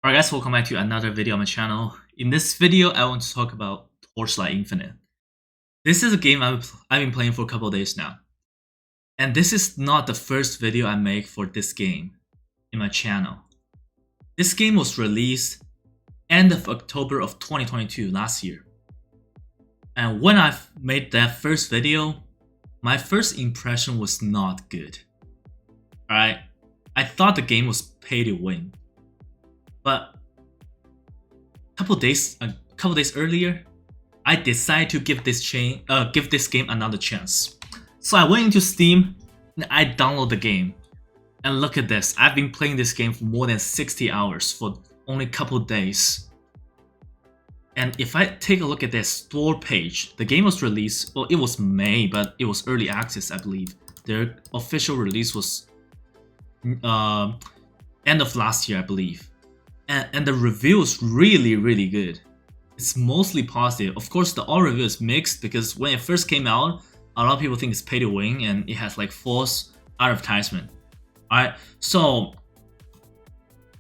Alright guys, welcome back to another video on my channel. In this video, I want to talk about Torchlight Infinite. This is a game I've been playing for a couple of days now. And this is not the first video I make for this game in my channel. This game was released end of October of 2022, last year. And when I made that first video, my first impression was not good. Alright, I thought the game was pay to win. But a couple days earlier, I decided to give this game another chance. So I went into Steam and I downloaded the game. And look at this, I've been playing this game for more than 60 hours for only a couple days. And if I take a look at their store page, the game was released, well, it was May, but it was early access, I believe. Their official release was end of last year, I believe. And the review is really good. It's mostly positive. Of course, the all review is mixed because when it first came out, a lot of people think it's pay to win and it has like false advertisement. Alright, so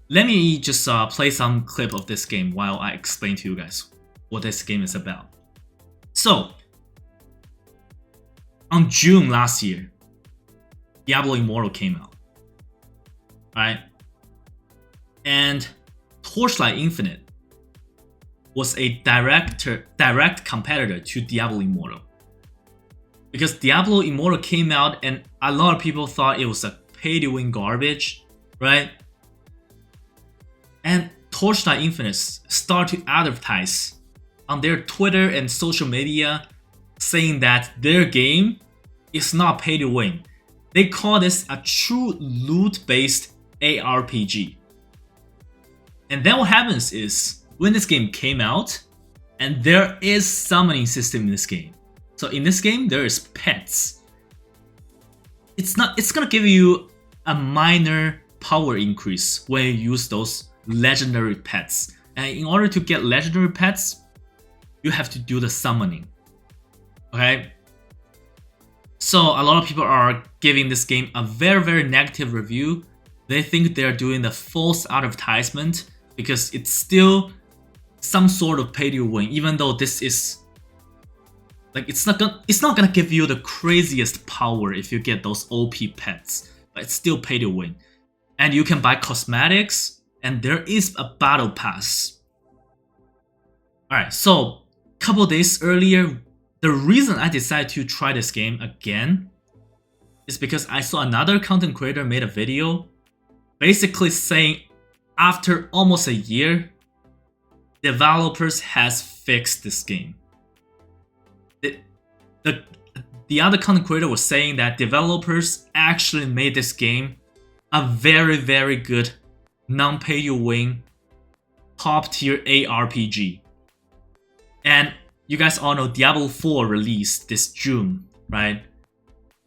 let me just play some clip of this game while I explain to you guys what this game is about. So, on June last year, Diablo Immortal came out. Alright, and Torchlight Infinite was a direct competitor to Diablo Immortal. Because Diablo Immortal came out and a lot of people thought it was a pay-to-win garbage, right? And Torchlight Infinite started to advertise on their Twitter and social media saying that their game is not pay-to-win. They call this a true loot-based ARPG. And then what happens is, when this game came out, and there is summoning system in this game. So in this game, there is pets. It's gonna give you a minor power increase when you use those legendary pets. And in order to get legendary pets, you have to do the summoning. Okay? So a lot of people are giving this game a very negative review. They think they're doing the false advertisement because it's still some sort of pay to win, even though this is like it's not gonna give you the craziest power if you get those OP pets, but it's still pay to win. And you can buy cosmetics, and there is a battle pass. Alright, so a couple days earlier, the reason I decided to try this game again is because I saw another content creator made a video basically saying after almost a year, developers has fixed this game. The other content creator was saying that developers actually made this game a very good non-pay-to-win top tier ARPG. And you guys all know Diablo 4 released this June, right?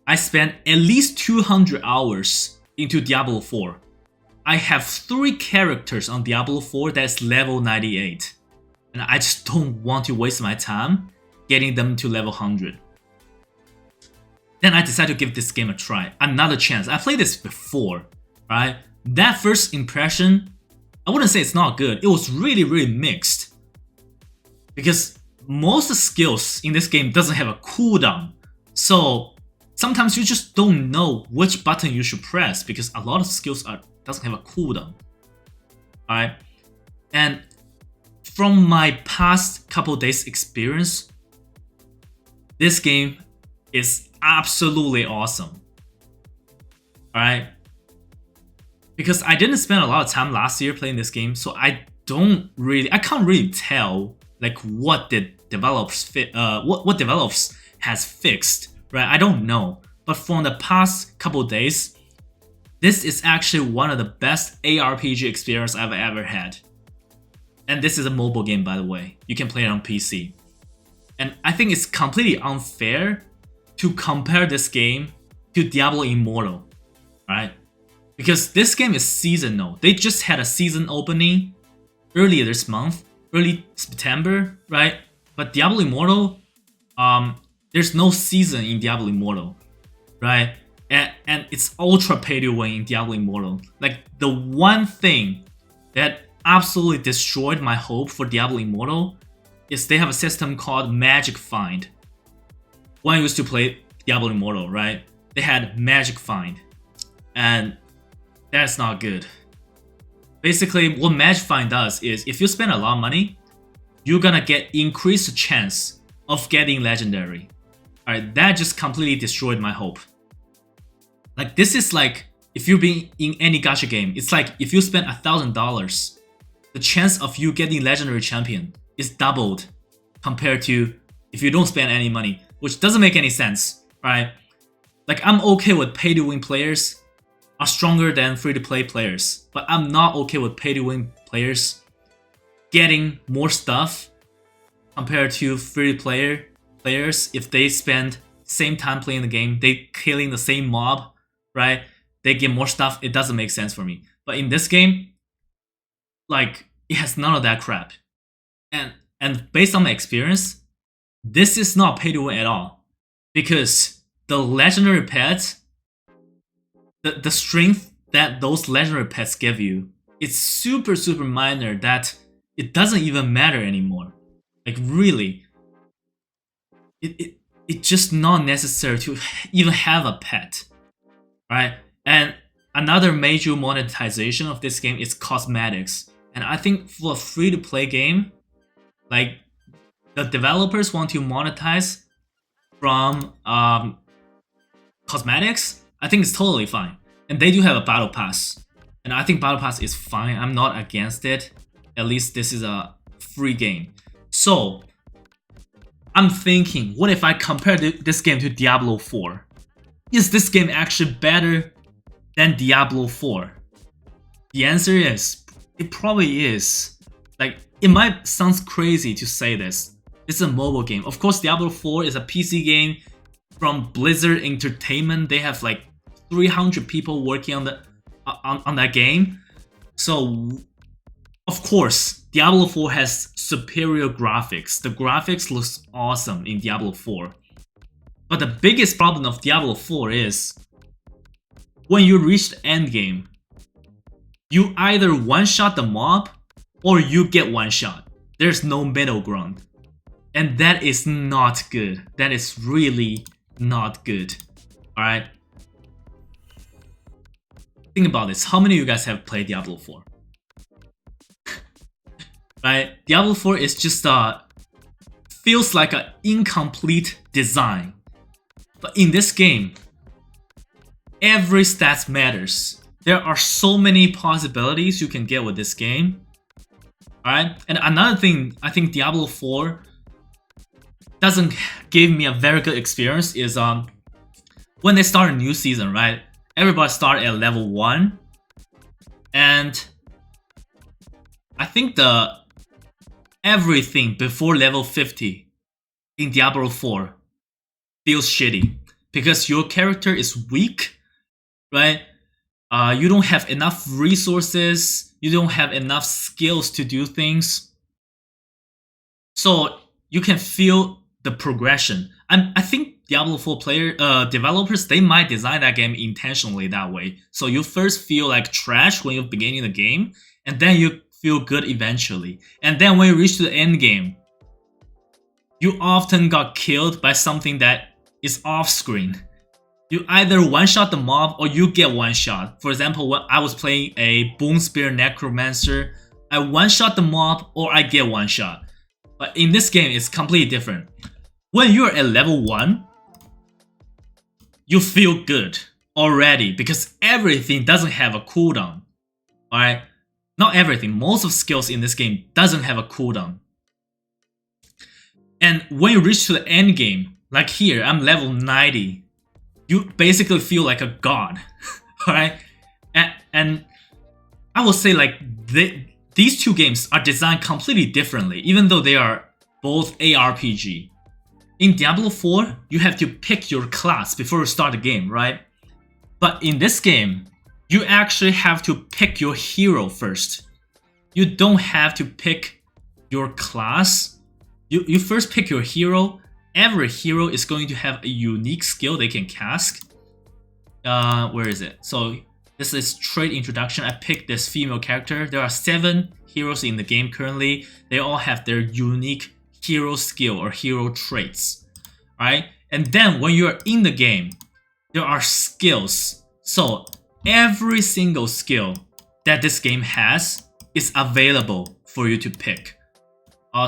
I spent at least 200 hours into Diablo 4. I have 3 characters on Diablo 4 that's level 98. And I just don't want to waste my time getting them to level 100. Then I decided to give this game a try, another chance. I played this before, right? That first impression, I wouldn't say it's not good. It was really mixed. Because most of the skills in this game doesn't have a cooldown. So sometimes you just don't know which button you should press because a lot of skills doesn't have a cooldown. Alright? And from my past couple days experience, this game is absolutely awesome. Alright? Because I didn't spend a lot of time last year playing this game, so I can't really tell like what the developers what developers has fixed, right? I don't know. But from the past couple days, this is actually one of the best ARPG experience I've ever had. And this is a mobile game, by the way. You can play it on PC. And I think it's completely unfair to compare this game to Diablo Immortal, right? Because this game is seasonal. They just had a season opening earlier this month, early September, right? But Diablo Immortal, there's no season in Diablo Immortal, right? And it's ultra pay to win in Diablo Immortal. Like the one thing that absolutely destroyed my hope for Diablo Immortal is they have a system called Magic Find. When I used to play Diablo Immortal, right? They had Magic Find, and that's not good. Basically, what Magic Find does is if you spend a lot of money, you're gonna get increased chance of getting legendary. Alright, that just completely destroyed my hope. Like, this is like, if you've been in any gacha game, it's like if you spend $1,000, the chance of you getting legendary champion is doubled compared to if you don't spend any money, which doesn't make any sense, right? Like, I'm okay with pay-to-win players are stronger than free-to-play players, but I'm not okay with pay-to-win players getting more stuff compared to free-to-player players. If they spend same time playing the game, they killing the same mob, right? They get more stuff. It doesn't make sense for me. But in this game, like, it has none of that crap. And based on my experience, this is not pay to win at all, because the legendary pets, the strength that those legendary pets give you, it's super minor that it doesn't even matter anymore. Like, really, it's just not necessary to even have a pet, right? And another major monetization of this game is cosmetics. And I think for a free-to-play game, like, the developers want to monetize from cosmetics, I think it's totally fine. And they do have a battle pass, and I think battle pass is fine. I'm not against it. At least this is a free game. So I'm thinking, what if I compare this game to Diablo 4? Is this game actually better than Diablo 4? The answer is, it probably is. Like, it might sound crazy to say this. It's a mobile game. Of course, Diablo 4 is a PC game from Blizzard Entertainment. They have like 300 people working on that game. So, of course, Diablo 4 has superior graphics. The graphics looks awesome in Diablo 4. But the biggest problem of Diablo 4 is, when you reach the end game, you either one-shot the mob or you get one-shot. There's no middle ground. And that is not good. That is really not good. Alright? Think about this. How many of you guys have played Diablo 4? Right? Diablo 4 is just feels like an incomplete design. But in this game, every stat matters. There are so many possibilities you can get with this game. Alright? And another thing, I think Diablo 4 doesn't give me a very good experience is when they start a new season, right? Everybody start at level 1. And I think everything before level 50 in Diablo 4 feels shitty. Because your character is weak, right? You don't have enough resources. You don't have enough skills to do things. So you can feel the progression. And I think Diablo 4 developers, they might design that game intentionally that way. So you first feel like trash when you're beginning the game, and then you feel good eventually. And then when you reach the end game, you often got killed by something that is off screen. You either one-shot the mob or you get one-shot. For example, when I was playing a Bone Spear Necromancer, I one-shot the mob or I get one-shot. But in this game, it's completely different. When you're at level 1, you feel good already because everything doesn't have a cooldown. Alright? Not everything. Most of skills in this game doesn't have a cooldown. And when you reach to the end game, like here, I'm level 90. You basically feel like a god. Alright? And I will say, like, these two games are designed completely differently, even though they are both ARPG. In Diablo 4, you have to pick your class before you start the game, right? But in this game, you actually have to pick your hero first. You don't have to pick your class. You first pick your hero. Every hero is going to have a unique skill they can cast. Where is it? So This is trait introduction. I picked this female character. There are 7 heroes in the game currently. They all have their unique hero skill or hero traits. Alright? And then when you're in the game, there are skills. So every single skill that this game has is available for you to pick.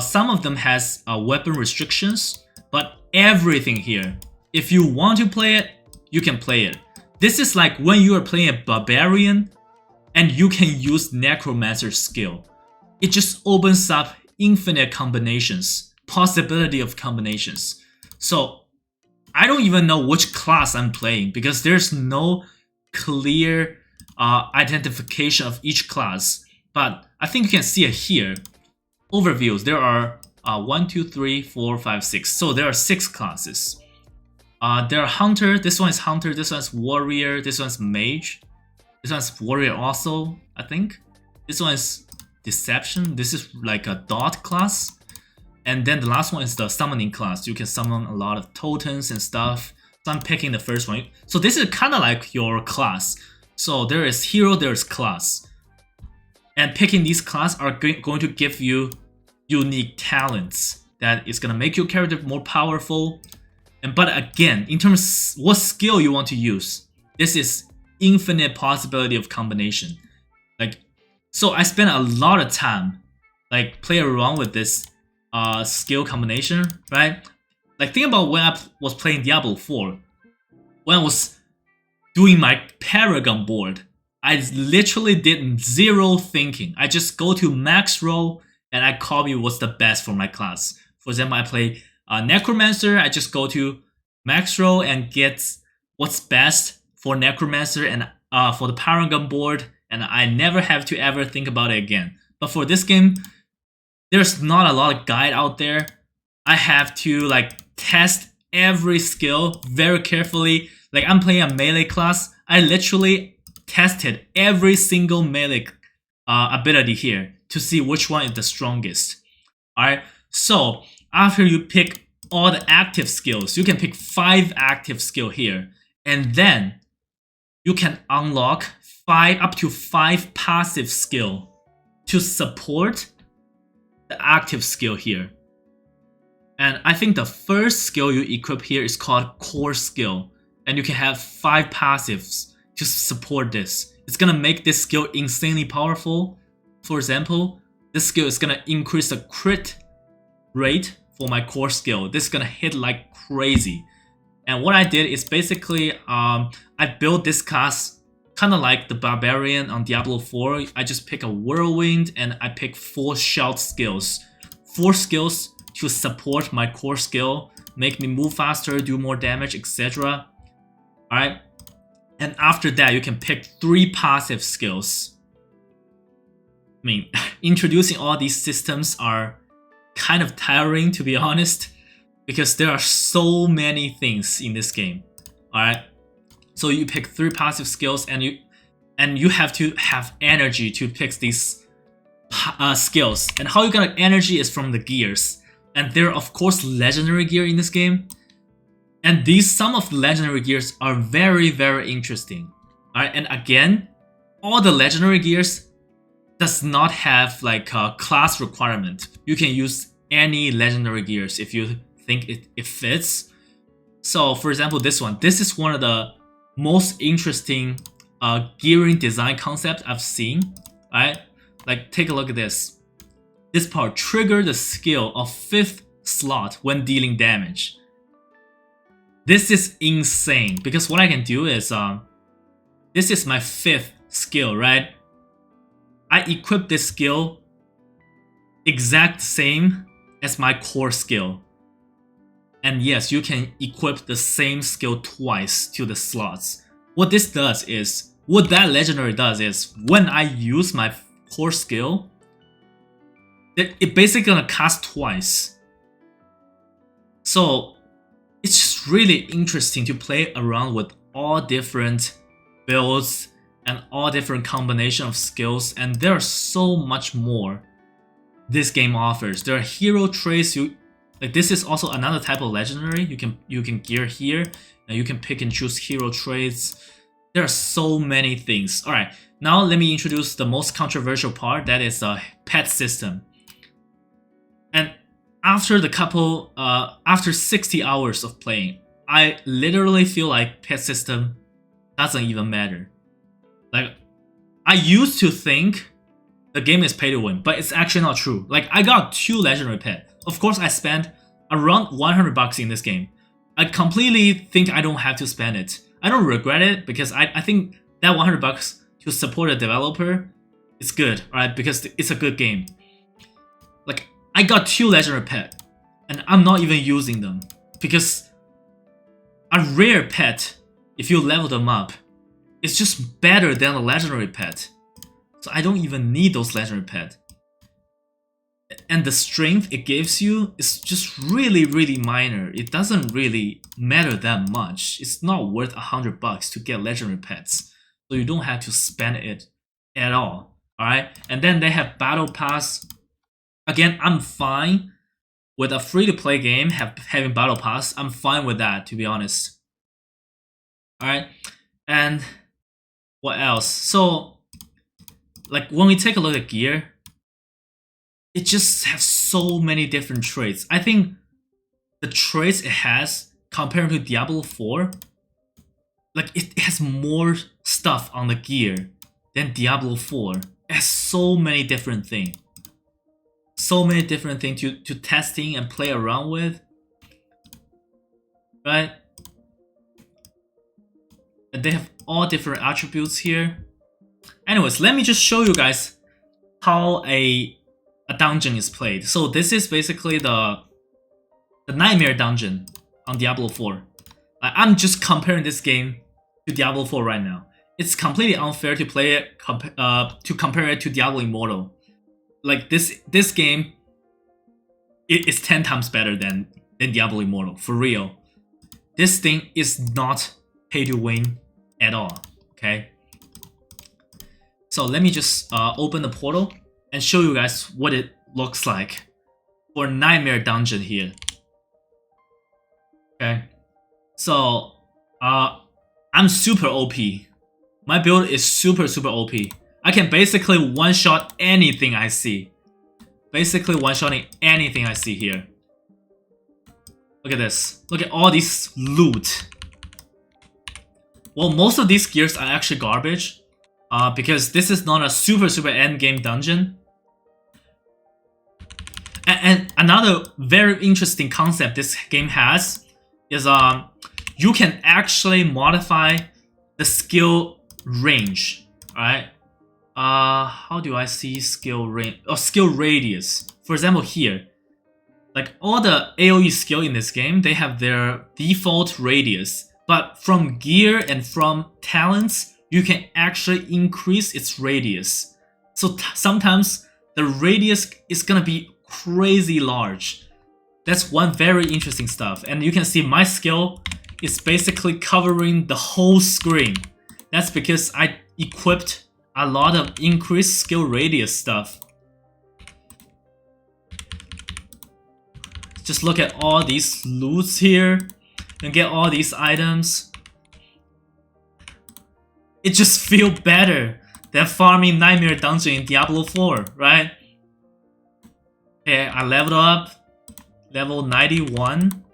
Some of them has weapon restrictions, but everything here, if you want to play it, you can play it. This is like when you are playing a barbarian and you can use necromancer skill. It just opens up infinite combinations, possibility of combinations. So I don't even know which class I'm playing because there's no clear identification of each class. But I think you can see it here. Overviews, there are 1, 2, 3, 4, 5, 6. So there are 6 classes. There are Hunter, this one is Hunter, this one's Warrior, this one's Mage. This one's Warrior also, I think. This one is Deception, this is like a Dot class. And then the last one is the Summoning class. You can summon a lot of totems and stuff. So I'm picking the first one. So this is kind of like your class. So there is Hero, there is Class. And picking these classes are going to give you unique talents that is going to make your character more powerful. But again, in terms of what skill you want to use, this is infinite possibility of combination. So I spent a lot of time play around with this skill combination, right? Think about when I was playing Diablo 4. When I was doing my Paragon board, I literally did 0 thinking. I just go to max roll and I copy what's the best for my class. For example, I play Necromancer, I just go to max roll and get what's best for Necromancer and for the Paragon board, and I never have to ever think about it again. But for this game, there's not a lot of guide out there. I have to test every skill very carefully. I'm playing a melee class. I literally tested every single melee ability here to see which one is the strongest. Alright, so after you pick all the active skills, you can pick 5 active skill here, and then you can unlock up to 5 passive skill to support the active skill here. And I think the first skill you equip here is called core skill, and you can have 5 passives to support this. It's gonna make this skill insanely powerful. For example, this skill is gonna increase the crit rate for my core skill. This is gonna hit like crazy. And what I did is basically I built this class kind of like the barbarian on Diablo 4. I just pick a whirlwind and I pick 4 shout skills. 4 skills to support my core skill, make me move faster, do more damage, etc. Alright. And after that, you can pick 3 passive skills. I mean, introducing all these systems are kind of tiring, to be honest, because there are so many things in this game. Alright. So you pick 3 passive skills, and you have to have energy to pick these skills. And how you get energy is from the gears. And there are of course legendary gear in this game. And some of the legendary gears are very, very interesting. Alright, and again, all the legendary gears does not have like a class requirement. You can use any legendary gears if you think it fits. So for example, this is one of the most interesting gearing design concept I've seen. Alright, take a look at this. This part, trigger the skill of 5th slot when dealing damage. This is insane because what I can do is this is my 5th skill, right? I equip this skill exact same as my core skill. And yes, you can equip the same skill twice to the slots. What that legendary does is when I use my core skill, it basically gonna cast twice. So it's just really interesting to play around with all different builds and all different combination of skills, and there's so much more this game offers. There are hero traits. This is also another type of legendary. You can gear here, and you can pick and choose hero traits. There are so many things. All right, now let me introduce the most controversial part. That is the pet system. And after after 60 hours of playing, I literally feel like pet system doesn't even matter. Like, I used to think the game is pay to win, but it's actually not true. Like, I got 2 legendary pet. Of course, I spent around 100 bucks in this game. I completely think I don't have to spend it. I don't regret it because I think that 100 bucks to support a developer is good, right? Because it's a good game. Like, I got 2 legendary pet, and I'm not even using them because a rare pet, if you level them up, is just better than a legendary pet. So I don't even need those legendary pet. And the strength it gives you is just really, really minor. It doesn't really matter that much. It's not worth 100 bucks to get legendary pets. So you don't have to spend it at all. Alright? And then they have battle pass. Again, I'm fine with a free-to-play game having battle pass. I'm fine with that, to be honest. Alright? And what else? So, like, when we take a look at gear, it just has so many different traits. I think the traits it has compared to Diablo 4, like, it has more stuff on the gear than Diablo 4. It has so many different things. So many different things to testing and play around with. Right? And they have all different attributes here. Anyways, let me just show you guys how a dungeon is played. So this is basically the Nightmare dungeon on Diablo 4. I'm just comparing this game to Diablo 4 right now. It's completely unfair to play it to compare it to Diablo Immortal. Like, this game, it is 10 times better than Diablo Immortal, for real. This thing is not pay to win at all. Okay. So let me just open the portal and show you guys what it looks like for Nightmare Dungeon here. Okay, so I'm super OP. My build is super OP. I can basically one-shot anything I see. Basically one-shotting anything I see here. Look at this. Look at all this loot. Well, most of these gears are actually garbage. Because this is not a super endgame dungeon. And another very interesting concept this game has is you can actually modify the skill range. Alright? How do I see skill range? Oh, skill radius. For example, here, like all the AoE skill in this game, they have their default radius. But from gear and from talents, you can actually increase its radius. So sometimes the radius is gonna be crazy large. That's one very interesting stuff. And you can see my skill is basically covering the whole screen. That's because I equipped a lot of increased skill radius stuff. Just look at all these loots here and get all these items. It just feels better than farming Nightmare Dungeon in Diablo 4, right? Okay, I leveled up, level 91.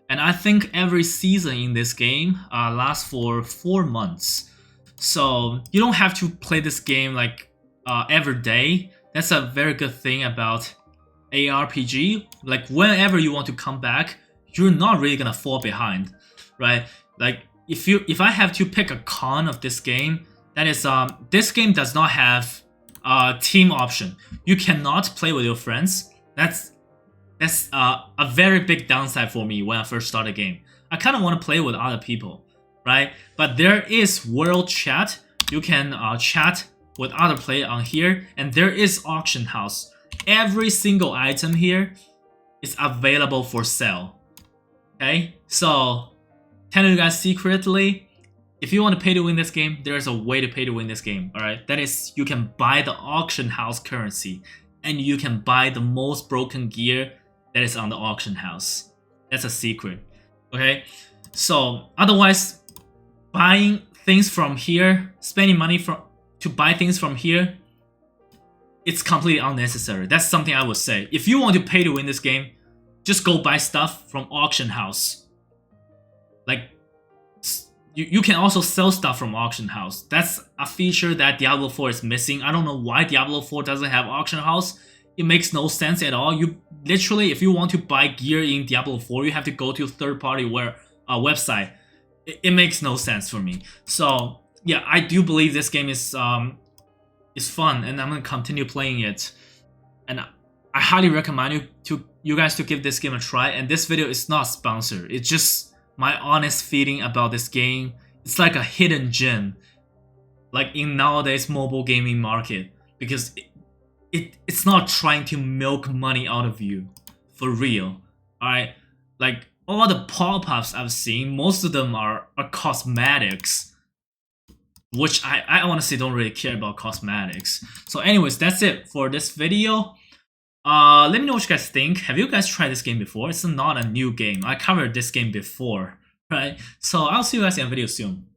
And I think every season in this game lasts for 4 months. So you don't have to play this game like every day. That's a very good thing about ARPG. Like, whenever you want to come back, you're not really gonna fall behind, right? Like, if I have to pick a con of this game, that is this game does not have a team option. You cannot play with your friends. That's a very big downside for me when I first start a game. I kind of want to play with other people, right? But there is world chat. You can chat with other players on here, and there is auction house. Every single item here is available for sale. Okay, so tell you guys secretly, if you want to pay to win this game, there's a way to pay to win this game. All right, that is, you can buy the auction house currency, and you can buy the most broken gear that is on the auction house. That's a secret. Okay, so otherwise, buying things from here, spending money to buy things from here, it's completely unnecessary. That's something I would say. If you want to pay to win this game, just go buy stuff from auction house. Like, you can also sell stuff from auction house. That's a feature that Diablo 4 is missing. I don't know why Diablo 4 doesn't have auction house. It makes no sense at all. You literally, if you want to buy gear in Diablo 4, you have to go to a third-party website. It makes no sense for me. So yeah, I do believe this game is fun, and I'm gonna continue playing it. And I highly recommend you guys to give this game a try. And this video is not sponsored. It's just my honest feeling about this game. It's like a hidden gem, like in nowadays mobile gaming market, because it's not trying to milk money out of you, for real. Alright, like all the pop-ups I've seen, most of them are cosmetics, which I honestly don't really care about cosmetics. So anyways, that's it for this video. Let me know what you guys think. Have you guys tried this game before? It's not a new game. I covered this game before, right? So I'll see you guys in a video soon.